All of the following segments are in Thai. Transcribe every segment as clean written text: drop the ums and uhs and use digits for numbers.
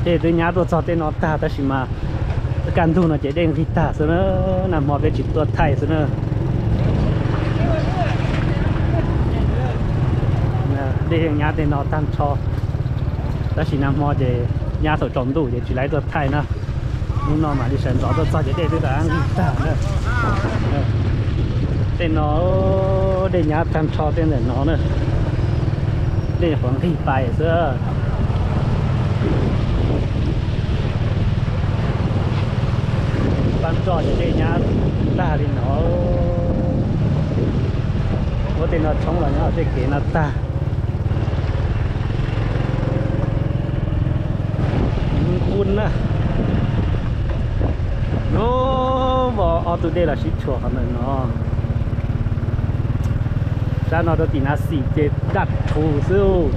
để từ nhà tôi cho tên nó ta ta chỉ mà can thu nó chỉ đen thì ta rồi nó nằm mò về chỉตัวไทยrồi nó để nhà tên nó tăng cho ta chỉ nằm mò để nhà thổ trồng đủ để chỉ lấyตัวไทยnó nhưng nó mà đi sân gió tôi cho chỉ để từ đó ăn ta nữa tên nó để nhà tăng cho tên là nó nữa để khoảng thì bài xưa ban trò để đây nhá ta thì nó có tên nó chống là nó để kế nó ta cuốn á nó bỏ ở tụi đây là ship chùa hả nó ra nó đó thì nó xì để đặt thủ siêu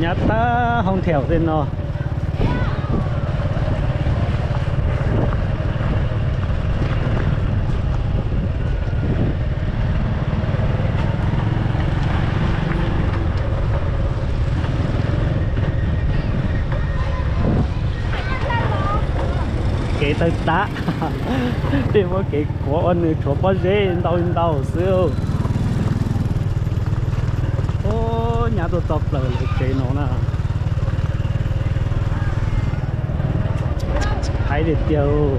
nhà ta không theo tên nó cái tay đá thì có cái của anh chỗ bao dễ đâu siêu nhà tôi tập là cái nó nè thấy được chưa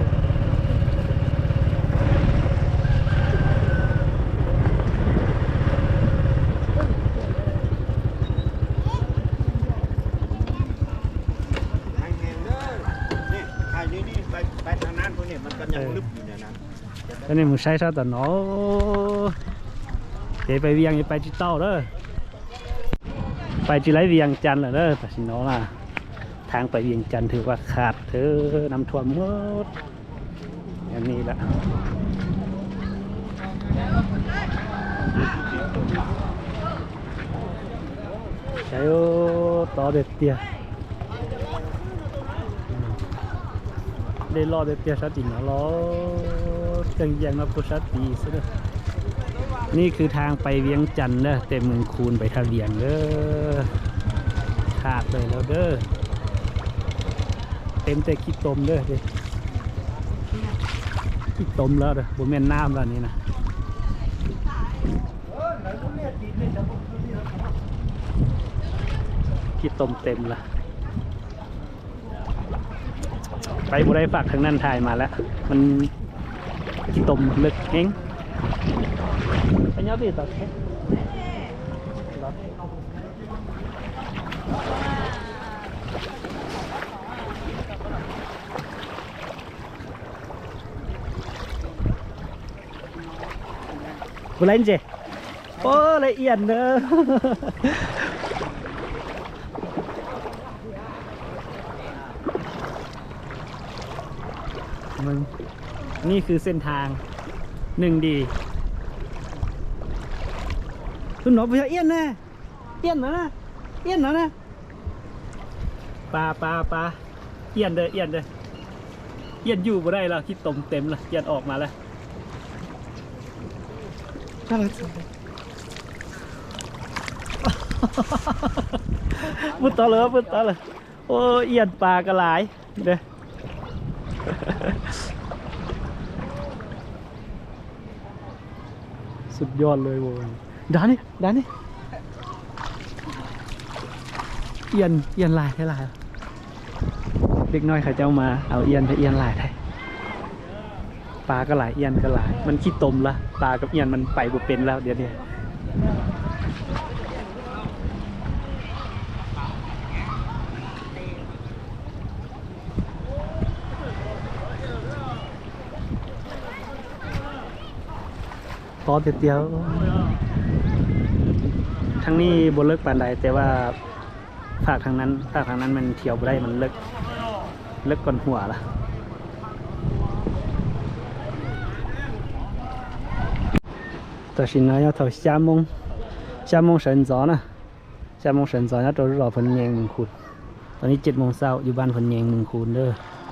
cái này mình sai sao tao nó đểไปเวียงไปจีเต้าเด้อไปจีไรเวียงจันทร์เหรอเด้อแต่สิน้องล่ะทางไปเวียงจันทร์ถือว่าขาดเธอน้ำท่วมหมดอย่างนี้แหละใช่ต่อเด็ดเตี้ยได้รอเด็ดเตี้ยชัดจริงนะรอจังยังมาพุชัดดีซะด้วยนี่คือทางไปเวียงจันทร์เด้อเต็มเมืองคูนไปทะเวียงเด้อขาดเลยแล้วเด้อเต็มแต่ขี้ตมเด้อดิขี้ตมแล้วเด้อบุแม่นน้ำแล้วนี่นะขี้ตมเต็มละไปบุได้ฝากทางนั้นถ่ายมาแล้วมันขี้ตมลึกเองไปnhớ về tập hết vừa lên gì ô lại yên nữaมึงนี่คือเส้นทางหนึ่งดีคุณหนอไปเอี้ยนนะเอี้ยนนะเอี้ยนนะปลาเอี้ยนเด้อเอี้ยนอยู่บ่ได้แล้วคิดตมเต็มละเอี้ยนออกมาแล้วพุทธเลยโอ้เอี้ยนปลากระหลายเด้อสุดยอดเลยโว้ยด้านนี้เอียนลายให้ลายเด็กน้อยเขาจะเอามาเอาเอียนไปเอียนลายไทยปลาก็หลายเอียนก็หลายมันขี้ตมละปลากับเอียนมันไปบุเป็นแล้วเดี๋ยวนี้ต่อเตียวทั้งนี้บนเลิกปานใดแต่ว่าภาคทางนั้นมันเที่ยวไปได้มันเลิกก่อนหัวละแต่สินะ要到厦门神早นะ厦门神早นะตัวรอพนแยงเมืองคูนตอนนี้7 โมงเช้าอยู่บ้านพนแยงเมืองคูนเด้อ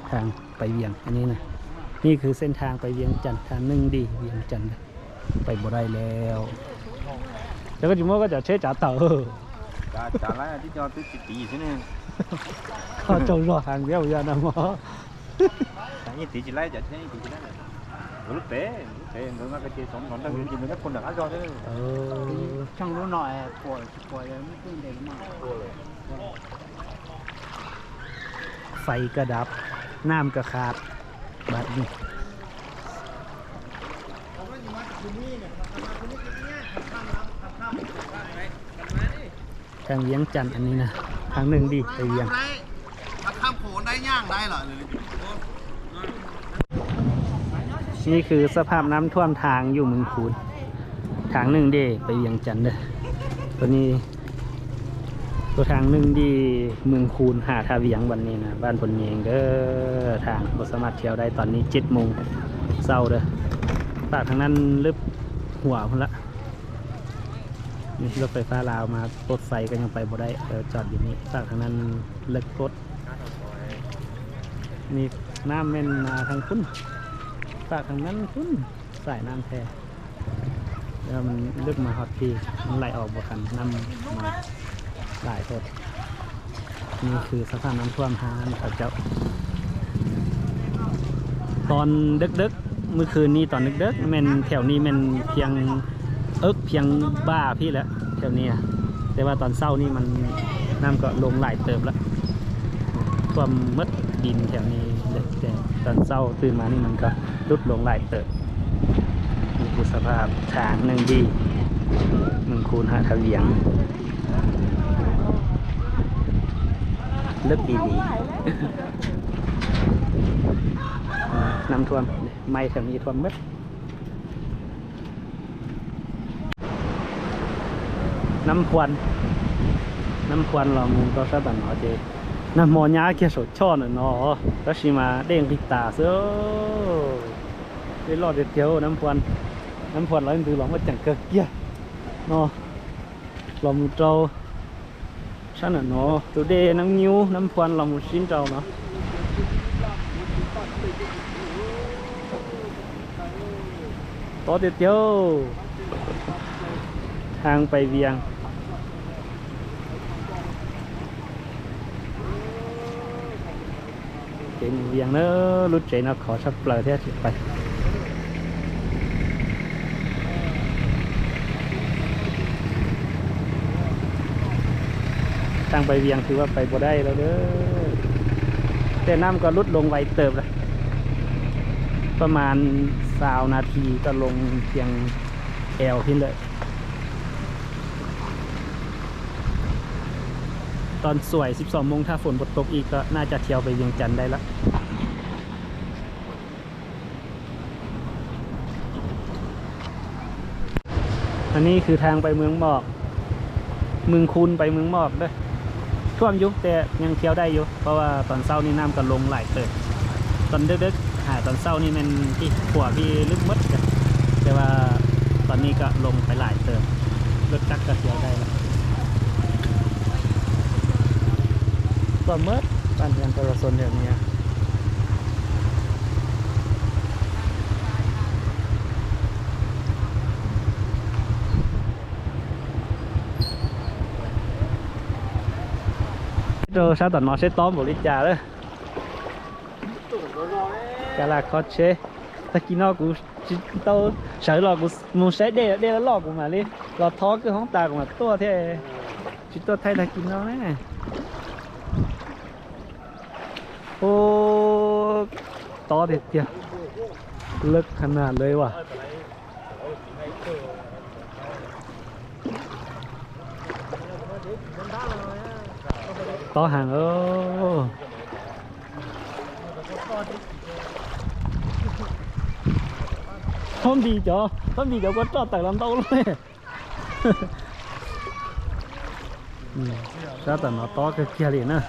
ทางไปเวียงอันนี้นะนี่คือเส้นทางไปเวียงจันทร์ทาง1 ดีเวียงจันทร์ไปบ่ได้แล้ว ไป这个周末个叫车炸头，炸来你叫都地去呢，他走热hàng béo giờ nằm mỏ. cái gì地来就天地来了，lúc té nó cái chơi sống còn đang gì nó con đã cho thế. trong lúc nọ của mới tương đấy mà ไฟกระดับน้ำกระขาดแบบนี้ทางเวียงจันทน์อันนี้นะทางหนึ่งดีไปเวียง ข้ามโขนได้ย่างได้เหรอ นี่คือสภาพน้ำท่วมทางอยู่เมืองคูนทางหนึ่งดีไปเวียงจันทน์เด้อตัวนี้ตัวทางหนึ่งดีเมืองคูนหาทาเวียงวันนี้นะบ้านพลเยงเด้อทางบสามารถเที่ยวได้ตอนนี้7 โมงเช้าเด้อปากทางนั้นลึบหัวพุ่นละนี่รถไฟฟ้าลาวมารถไฟก็ยังไปบ่ได้จอดอยู่นี่ปากทางนั้นเลิกรถนี่น้ำเม่นมาทางพุ่นปากทางนั้นพุ่นสายน้ำแท้แล้วมันลึกมาฮอตทีมันไหลออกบ่ทันน้ำมาหลายคนนี่คือสภาพน้ำท่วมฮานเขาเจ้าตอนดึกๆเมื่อคืนนี้ตอนดึกๆแม่นแถวนี้แม่นเพียงเพียงบ้าพี่แล้วแถวนี้แต่ว่าตอนเช้านี่มันน้ำก็ลงหลายเติบแล้วท่วมมืดดินแถวนี้แต่ตอนเช้าตื่นมานี่มันก็ลุดลงหลายเติบนี่คือสภาพทางหนึ่งดีเมืองคูนหาทะเวียงเลิกดีๆ น้ำท่วมไม่แถวนี้ท่วมมืดน้ำควันเรามุงก็สบายหน่อยเจน้ำมอญาเกี่ยวกับช่อหน่อยเนาะแล้วชิมาเด้งติดตาเสื้อได้รอดเดียวน้ำควันเราดูหลงว่าจังเกลียเนาะเรามุโจฉันน่ะเนาะตัวเดน้ำนิ้วน้ำควันเรามุชิ้นเจ้าเนาะต่อเดียวทางไปเวียงเจ๋งเวียงเนอะรุ่นเจ๋งนะขอชักเปลือยแท้สิไปทางไปเวียงถือว่าไปบ่ได้แล้วเด้อแต่น้ำก็ลดลงไวเติบเลยประมาณ20 นาทีก็ลงเพียงแอวขึ้นเลยตอนสวย12 โมงถ้าฝนบดตกอีกก็น่าจะเที่ยวไปเวียงจันทน์ได้ละอันนี้คือทางไปเมืองหมอกเมืองคูนไปเมืองหมอกเด้อท่วมยุบแต่ยังเที่ยวได้อยู่เพราะว่าตอนเช้านี่น้ำก็ลงหลายเติบตอนดึกๆตอนเช้านี่มันที่ขัวพี่ลึกมดกันแต่ว่าตอนนี้ก็ลงไปหลายเติบรถจักรก็เที่ยวได้แล้วก็เมื่อบ้านเรือนประชาชนแถวนี้rồi sao tận nó sẽ tóm một lít trà đó trà là khó chế ta kia nó cũng tao sợ là cũng muốn sẽ để nó lọ của mà đi lọ thó cái hóng tà của mà to thế chỉ tôi thay là kia nó này ô to thiệt kìa lựcขนาดเลยว่ะto hàng ơ không gì cho có trò tại làm đâu luôn sao tao nó to cái kia liền nè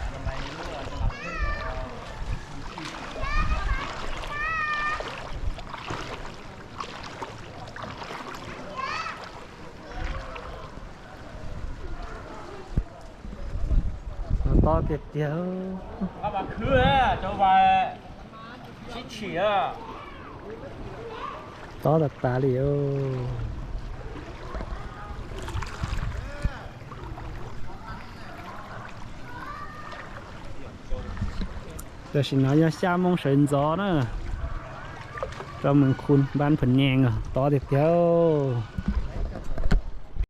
to tuyệt vời. Các bạn khứa cho vài chỉ chỉ to thật tá liều แต่สิน้อยยัง3 โมงเช้าจ้อเนอะเราเมืองคุณบ้านผลแยงอ่ะต่อเดียว